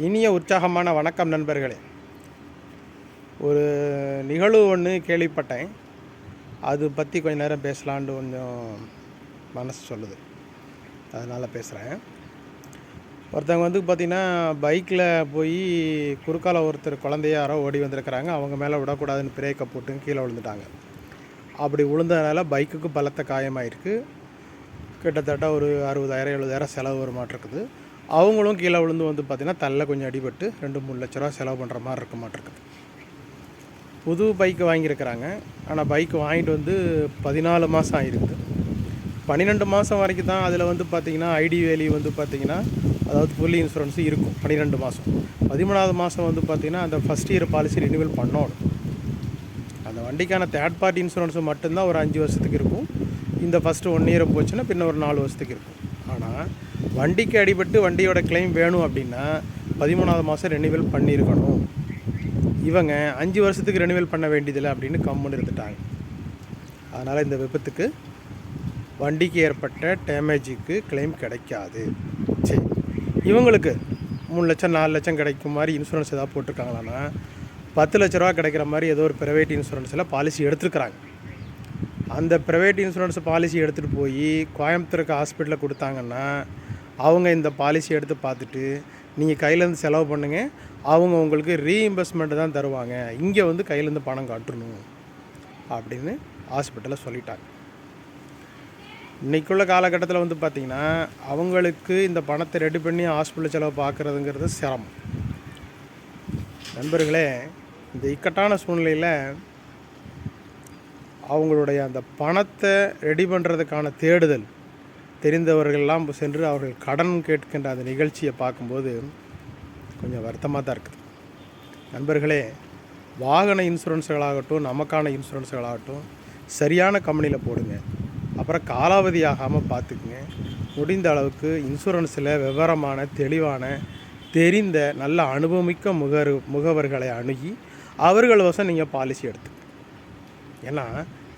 இனிய உற்சாகமான வணக்கம் நண்பர்களே. ஒரு நிகழ்வு ஒன்று கேள்விப்பட்டேன். அது பற்றி கொஞ்சம் நேரம் பேசலான்னு கொஞ்சம் மனசு சொல்லுது, அதனால் பேசுகிறேன். ஒருத்தவங்க பார்த்திங்கன்னா பைக்கில் போய் குறுக்கால ஒருத்தர் குழந்தைய யாரோ ஓடி வந்திருக்கிறாங்க. அவங்க மேலே விடக்கூடாதுன்னு பிரேக்கை போட்டு கீழே விழுந்துட்டாங்க. அப்படி விழுந்ததுனால பைக்குக்கு பலத்த காயமாயிருக்கு. கிட்டத்தட்ட ஒரு 60,000-70,000 செலவு வர மாட்டிருக்குது. அவங்களும் கீழே விழுந்து பார்த்திங்கன்னா தள்ள கொஞ்சம் அடிபட்டு 2-3 லட்ச ரூபா செலவு பண்ணுற மாதிரி இருக்க மாட்டிருக்குது. புது பைக்கு வாங்கியிருக்கிறாங்க. ஆனால் பைக்கு வாங்கிட்டு 14 மாதம் ஆகிருக்குது. 12 மாதம் வரைக்கும் தான் அதில் பார்த்திங்கன்னா ஐடி வேல்யூ பார்த்திங்கன்னா, அதாவது ஃபுல் இன்சூரன்ஸு இருக்கும் 12 மாதம். 13வது மாதம் பார்த்திங்கன்னா அந்த ஃபஸ்ட் இயர் பாலிசி ரினிவல் பண்ணணும். அந்த வண்டிக்கான தேர்ட் பார்ட்டி இன்சூரன்ஸு மட்டும்தான் ஒரு 5 வருஷத்துக்கு இருக்கும். இந்த ஃபஸ்ட்டு 1 இயர் போச்சுன்னா பின்ன ஒரு 4 வருஷத்துக்கு இருக்கும். ஆனால் வண்டிக்கு அடிபட்டு வண்டியோட கிளைம் வேணும் அப்படின்னா 13வது மாதம் ரெனிவல் பண்ணியிருக்கணும். இவங்க 5 வருஷத்துக்கு ரெனிவல் பண்ண வேண்டியதில்லை அப்படின்னு கம்முன்னு இருந்துட்டாங்க. அதனால் இந்த விபத்துக்கு வண்டிக்கு ஏற்பட்ட டேமேஜுக்கு கிளைம் கிடைக்காது. சரி, இவங்களுக்கு 3 லட்சம் 4 லட்சம் கிடைக்கும் மாதிரி இன்சூரன்ஸ் ஏதாவது போட்டிருக்காங்களான்னா 10 லட்ச ரூபா கிடைக்கிற மாதிரி ஏதோ ஒரு ப்ரைவேட் இன்சூரன்ஸில் பாலிசி எடுத்துருக்குறாங்க. அந்த ப்ரைவேட் இன்சூரன்ஸ் பாலிசி எடுத்துகிட்டு போய் கோயம்புத்தூருக்கு ஹாஸ்பிட்டலில் கொடுத்தாங்கன்னா அவங்க இந்த பாலிசி எடுத்து பார்த்துட்டு நீங்கள் கையிலேருந்து செலவு பண்ணுங்கள், அவங்க உங்களுக்கு ரீஇம்பர்ஸ்மெண்ட்டு தான் தருவாங்க, இங்கே கையிலேருந்து பணம் கட்டணும் அப்படின்னு ஹாஸ்பிட்டலில் சொல்லிட்டாங்க. இன்றைக்குள்ள காலகட்டத்தில் பார்த்திங்கன்னா அவங்களுக்கு இந்த பணத்தை ரெடி பண்ணி ஹாஸ்பிட்டல் செலவு பார்க்குறதுங்கிறது சிரமம். நண்பர்களே, இந்த இக்கட்டான சூழ்நிலையில் அவங்களுடைய அந்த பணத்தை ரெடி பண்ணுறதுக்கான தேடுதல் தெரிந்தவர்கள்லாம் சென்று அவர்கள் கடன் கேட்கின்ற அந்த நிகழ்ச்சியை பார்க்கும்போது கொஞ்சம் வருத்தமாக தான் இருக்குது. நண்பர்களே, வாகன இன்சூரன்ஸுகளாகட்டும் நமக்கான இன்சூரன்ஸுகளாகட்டும் சரியான கம்பெனியில் போடுங்க. அப்புறம் காலாவதி ஆகாமல் பார்த்துக்குங்க. முடிந்த அளவுக்கு இன்சூரன்ஸில் விவரமான தெளிவான தெரிந்த நல்ல அனுபவமிக்க முகவர்களை அணுகி அவர்கள் வசம் நீங்கள் பாலிசி எடுத்துங்க. ஏன்னா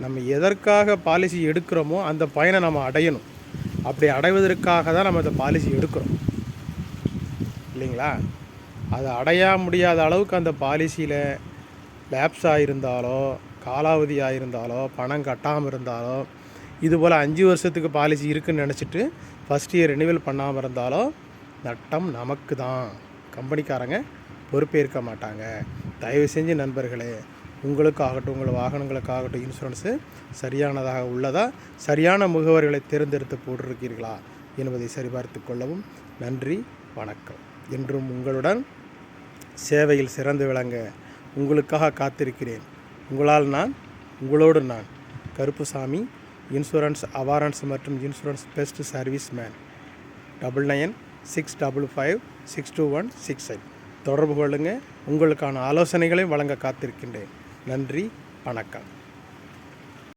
நம்ம எதற்காக பாலிசி எடுக்கிறோமோ அந்த பயனை நம்ம அடையணும். அப்படி அடைவதற்காக தான் நம்ம இந்த பாலிசி எடுக்கிறோம் இல்லைங்களா? அதை அடைய முடியாத அளவுக்கு அந்த பாலிசியில் லேப்ஸ் ஆகிருந்தாலோ காலாவதி ஆகிருந்தாலோ பணம் கட்டாமல் இருந்தாலோ இதுபோல் 5 வருஷத்துக்கு பாலிசி இருக்குதுன்னு நினச்சிட்டு ஃபஸ்ட் இயர் ரெனிவல் பண்ணாமல் இருந்தாலோ நட்டம் நமக்கு தான். கம்பெனிக்காரங்க பொறுப்பேற்க மாட்டாங்க. தயவு செஞ்சு நண்பர்களே, உங்களுக்காகட்டும் உங்கள் வாகனங்களுக்காகட்டும் இன்சூரன்ஸு சரியானதாக உள்ளதா, சரியான முகவர்களை தேர்ந்தெடுத்து போட்டிருக்கீர்களா என்பதை சரிபார்த்து கொள்ளவும். நன்றி, வணக்கம். என்றும் உங்களுடன் சேவையில் சிறந்து விளங்க உங்களுக்காக காத்திருக்கிறேன். உங்களோடு நான் கருப்புசாமி, இன்சூரன்ஸ் அவாரன்ஸ் மற்றும் இன்சூரன்ஸ் பெஸ்ட் சர்வீஸ் மேன். 9965562168 தொடர்பு கொள்ளுங்கள். உங்களுக்கான ஆலோசனைகளையும் வழங்க காத்திருக்கின்றேன். நன்றி, வணக்கம்.